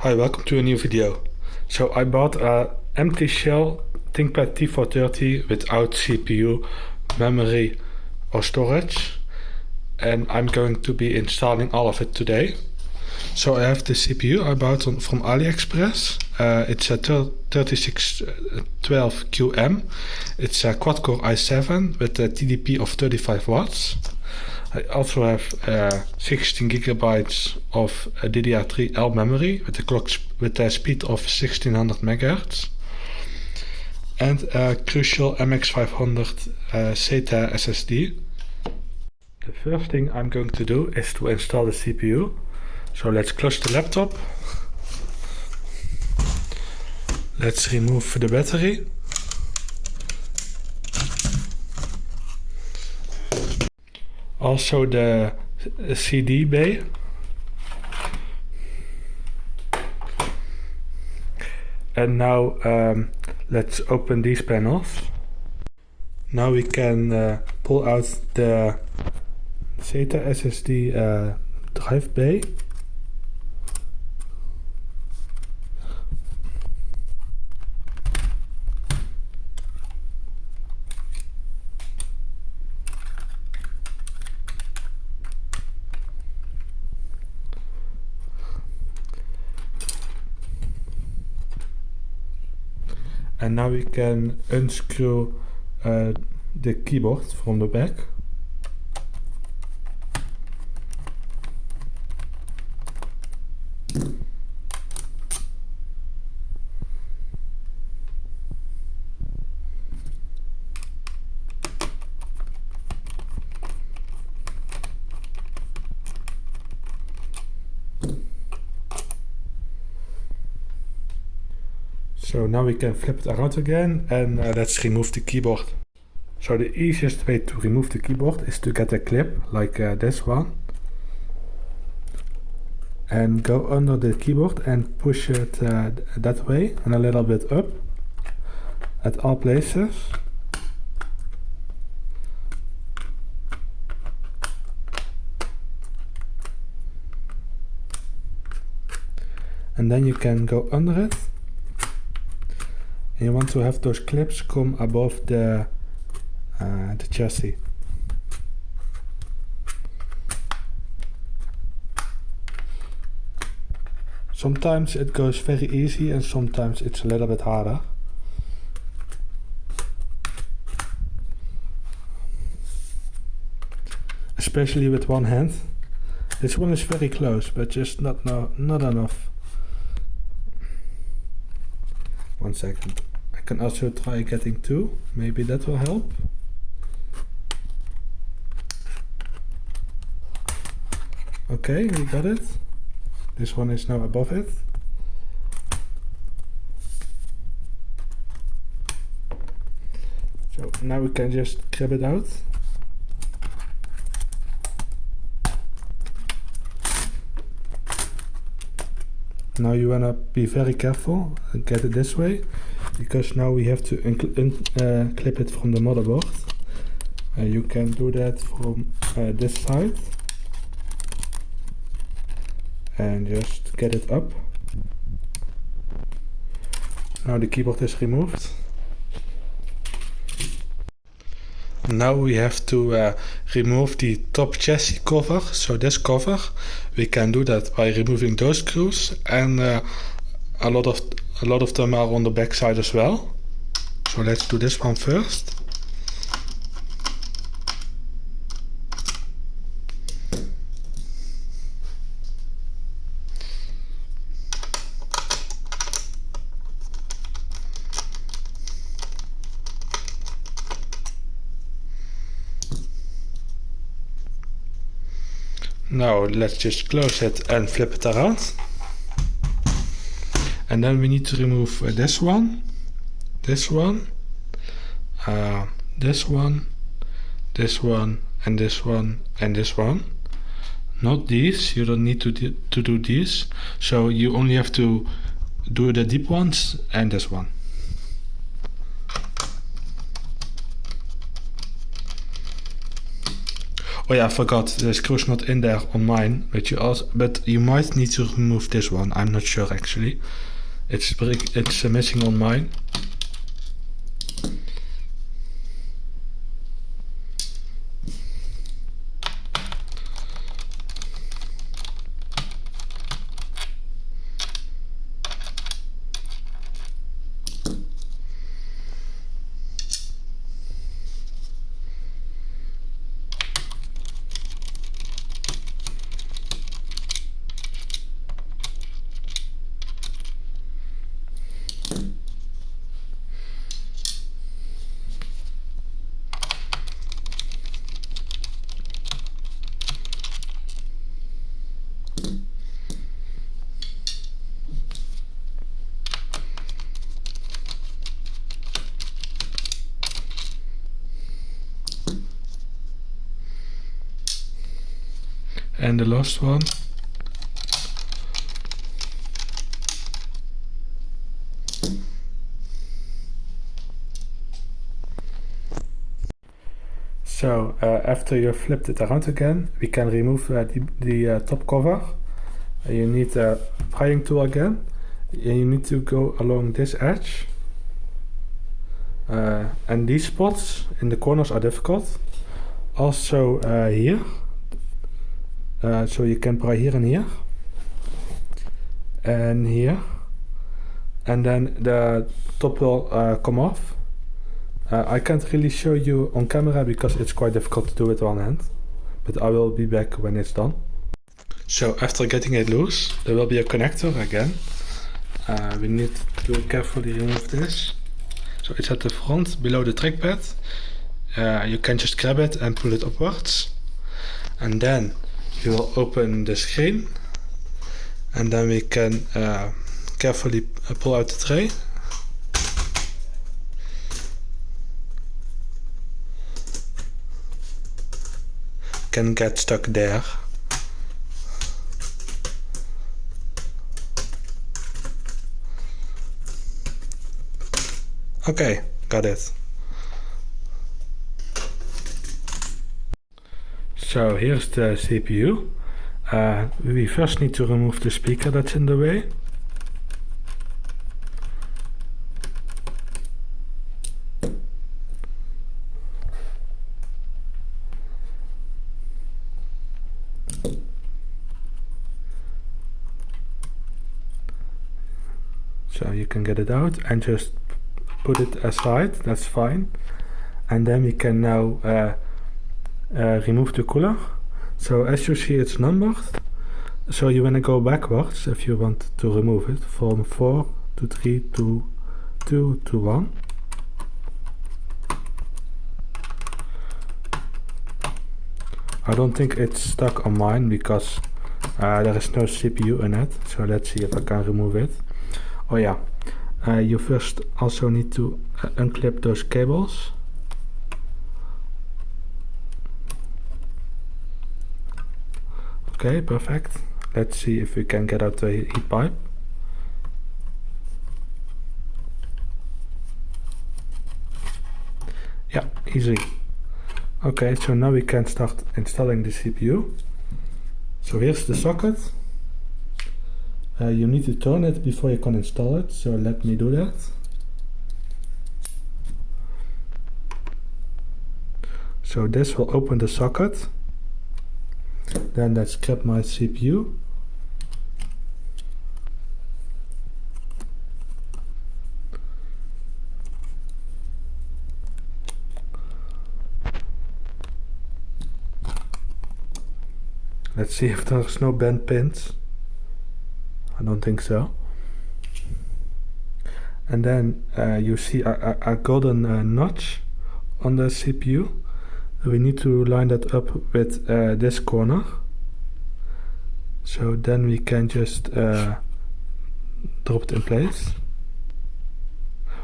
Hi, welcome to a new video. So I bought a empty shell Thinkpad T430 without CPU, memory or storage, and I'm going to be installing all of it today. So I have the CPU I bought from AliExpress. It's a 3612QM. It's a quad-core i7 with a TDP of 35 watts. I also have 16 gigabytes of DDR3L memory with a speed of 1600 MHz and a Crucial MX500 SATA SSD. The first thing I'm going to do is to install the CPU. So let's close the laptop. Let's remove the battery. Also the CD bay. And now let's open these panels. Now we can pull out the SATA SSD drive bay. And now we can unscrew the keyboard from the back. So now we can flip it around again and let's remove the keyboard. So the easiest way to remove the keyboard is to get a clip like this one and go under the keyboard and push it that way and a little bit up at all places. And then you can go under it. And you want to have those clips come above the chassis. Sometimes it goes very easy and sometimes it's a little bit harder. Especially with one hand. This one is very close, but just not enough. 1 second. I can also try getting two. Maybe that will help. Okay, we got it. This one is now above it. So now we can just grab it out. Now you wanna be very careful and get it this way, because now we have to clip it from the motherboard. You can do that from this side and just get it up. Now the keyboard is removed. Now we have to remove the top chassis cover, so this cover. We can do that by removing those screws, and a lot of them are on the back side as well. So let's do this one first. Now let's just close it and flip it around. And then we need to remove this one, this one, this one, this one, and this one, and this one. Not these, you don't need to do these. So you only have to do the deep ones and this one. Oh yeah, I forgot. The screw's not in there on mine, but you might need to remove this one. I'm not sure actually. It's missing on mine. And the last one. So after you flipped it around again, we can remove the top cover. You need a prying tool again. You need to go along this edge. And these spots in the corners are difficult. Also here. So you can pry here and here. And here. And then the top will come off. I can't really show you on camera because it's quite difficult to do with one hand. But I will be back when it's done. So after getting it loose, there will be a connector again. We need to carefully remove this. So it's at the front, below the trackpad. You can just grab it and pull it upwards. And then you will open the screen. And then we can carefully pull out the tray. Can get stuck there. Okay, got it. So here's the CPU. We first need to remove the speaker that's in the way. So you can get it out and just put it aside, that's fine. And then we can now remove the cooler. So as you see, it's numbered. So you want to go backwards if you want to remove it from 4 to 3 to 2 to 1. I don't think it's stuck on mine because there is no CPU in it. So let's see if I can remove it. Oh yeah, you first also need to unclip those cables. Okay, perfect. Let's see if we can get out the heat pipe. Yeah, easy. Okay, so now we can start installing the CPU. So here's the socket. You need to turn it before you can install it, so let me do that. So this will open the socket. Then let's grab my CPU. Let's see if there's no bent pins. I don't think so. And then you see a golden notch on the CPU. We need to line that up with this corner. So then we can just drop it in place.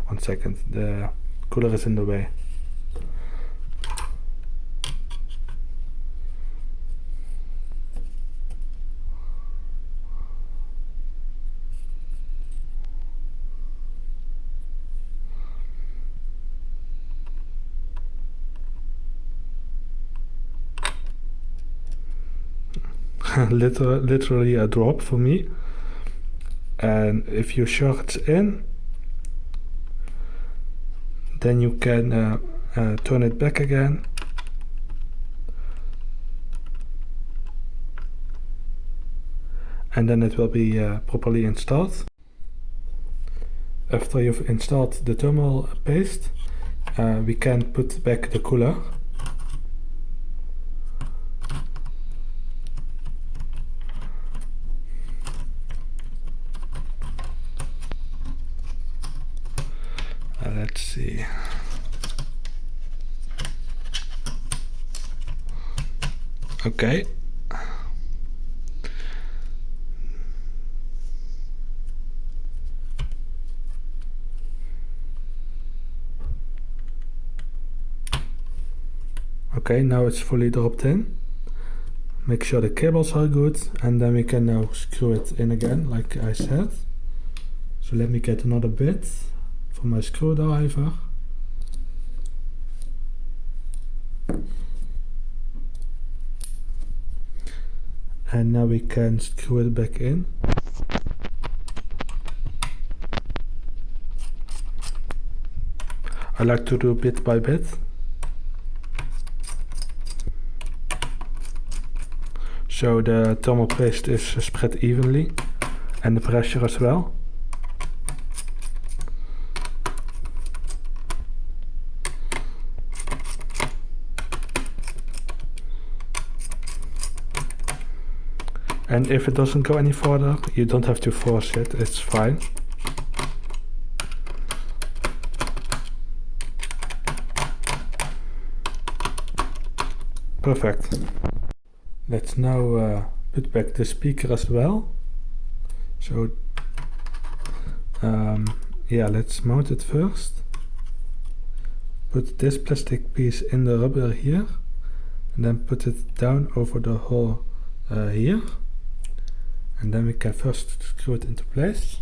1 second, the cooler is in the way. literally a drop for me. And if you search in, then you can turn it back again. And then it will be properly installed. After you've installed the thermal paste, we can put back the cooler. Let's see. Okay. Okay, now it's fully dropped in. Make sure the cables are good, and then we can now screw it in again, like I said. So let me get another bit for my screwdriver. And now we can screw it back in. I like to do bit by bit. So the thermal paste is spread evenly, and the pressure as well. And if it doesn't go any further, you don't have to force it, it's fine. Perfect. Let's now put back the speaker as well. So yeah, let's mount it first. Put this plastic piece in the rubber here, and then put it down over the hole here. And then we can first screw it into place.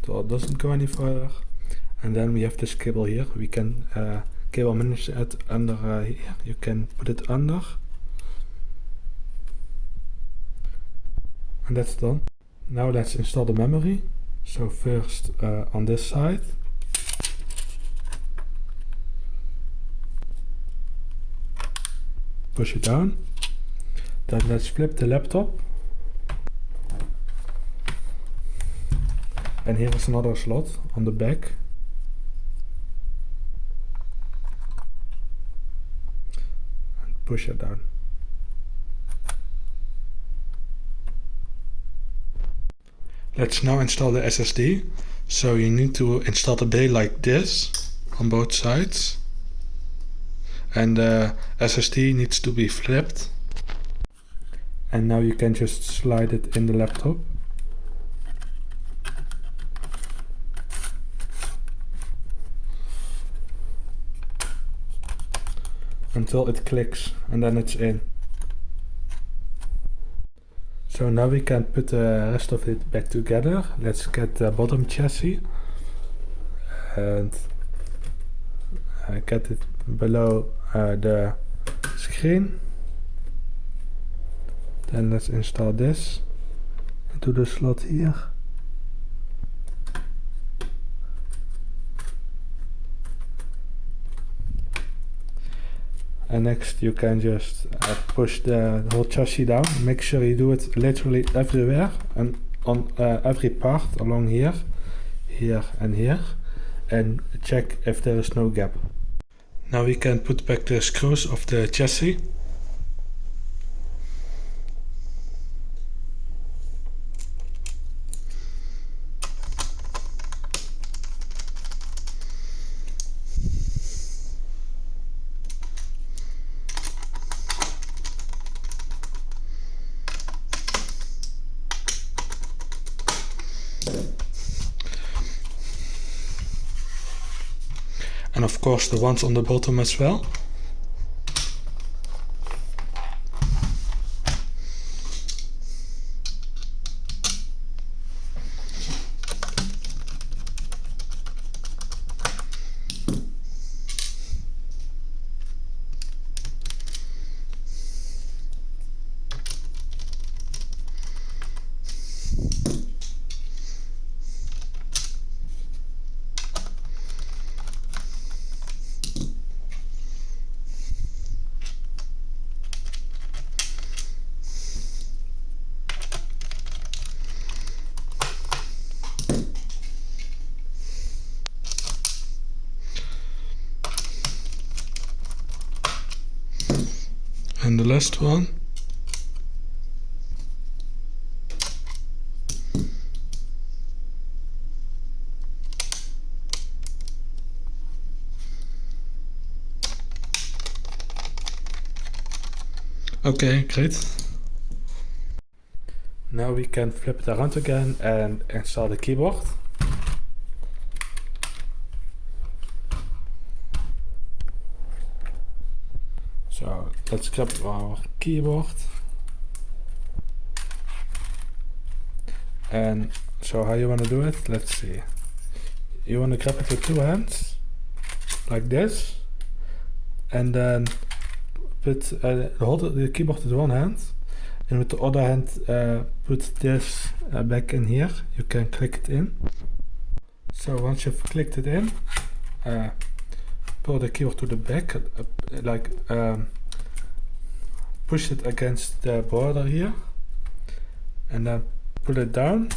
So it doesn't go any further. And then we have this cable here. We can cable manage it under here. You can put it under. And that's done. Now let's install the memory. So first on this side. Push it down. Then let's flip the laptop. And here is another slot on the back. And push it down. Let's now install the SSD. So you need to install the bay like this on both sides. And the SSD needs to be flipped. And now you can just slide it in the laptop. Until it clicks, and then it's in. So now we can put the rest of it back together. Let's get the bottom chassis and get it below the screen. Then let's install this into the slot here. And next you can just push the whole chassis down. Make sure you do it literally everywhere and on every part along here, here and here, and check if there is no gap. Now we can put back the screws of the chassis. And of course the ones on the bottom as well. And the last one. Okay, great. Now we can flip it around again and install the keyboard. So let's grab our keyboard. And so how you want to do it? Let's see. You want to grab it with two hands, like this, and then hold the keyboard with one hand, and with the other hand put this back in here. You can click it in. So once you've clicked it in, pull the keyboard to the back, push it against the border here, and then pull it down,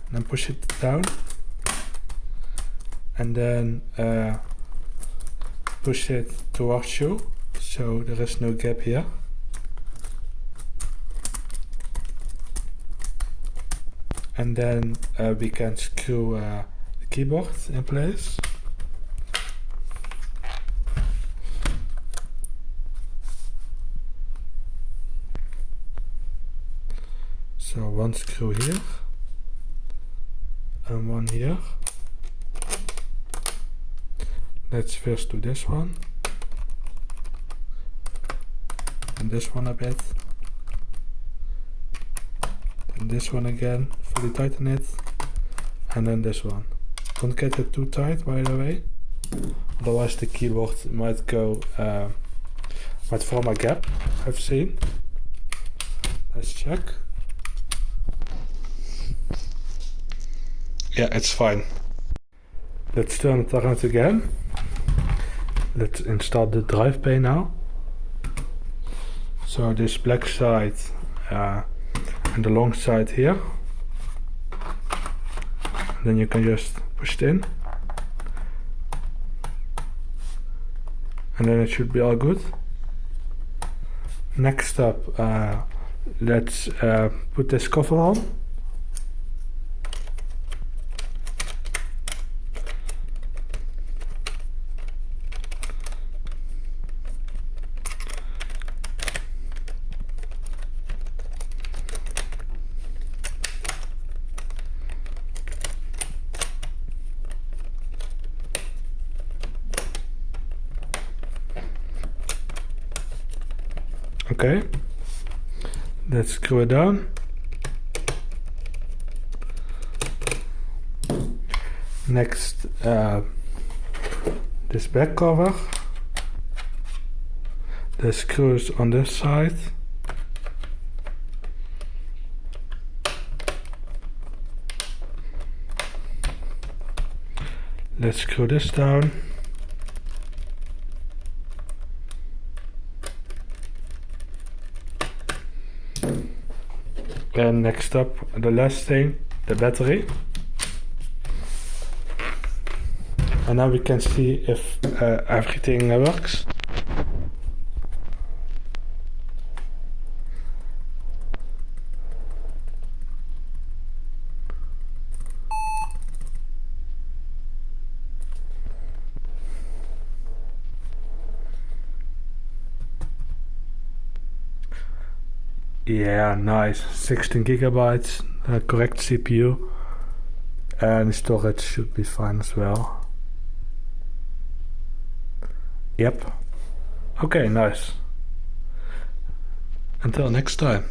and then push it down, and then push it towards you, so there is no gap here. And then we can screw the keyboard in place. So one screw here and one here. Let's first do this one and this one a bit, and this one again, fully tighten it, and then this one. Don't get it too tight, by the way, otherwise the keyboard might form a gap, I've seen. Let's check. Yeah, it's fine. Let's turn it around again. Let's install the drive bay now. So this black side and the long side here. Then you can just push it in. And then it should be all good. Next up, let's put this cover on. Okay, let's screw it down. Next, this back cover. The screws on this side. Let's screw this down. And next up, the last thing, the battery. And now we can see if everything works. Yeah, nice. 16 gigabytes, correct CPU, and storage should be fine as well. Yep. Okay, nice. Until next time.